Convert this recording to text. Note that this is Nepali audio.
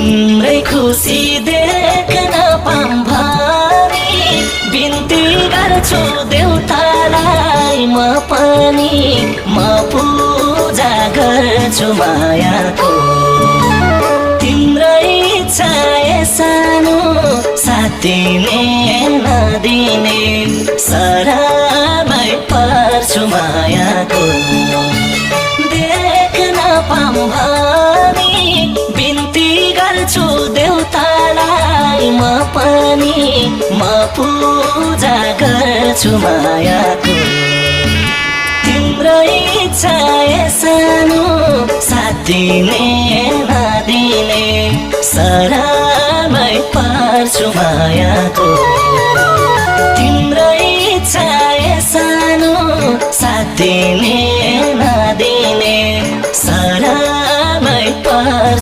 तिम्रै खुसी देख्न पाऊँ भनी बिन्ती गर्छु देउतालाई म पनि म पूजा गर्छु मायाको तिम्रै इच्छा सानो साथिने नदिने शरणमै पर्छु मायाको देख्न पाऊँ भनी बिन्ती गर्छु देउतालाई म पनि म पूजा गर्छु मायाको तिम्रो इच्छा सानो साथिने नदिने शरणमै पर्छु मायाको तिम्रो इच्छा सानो साथिने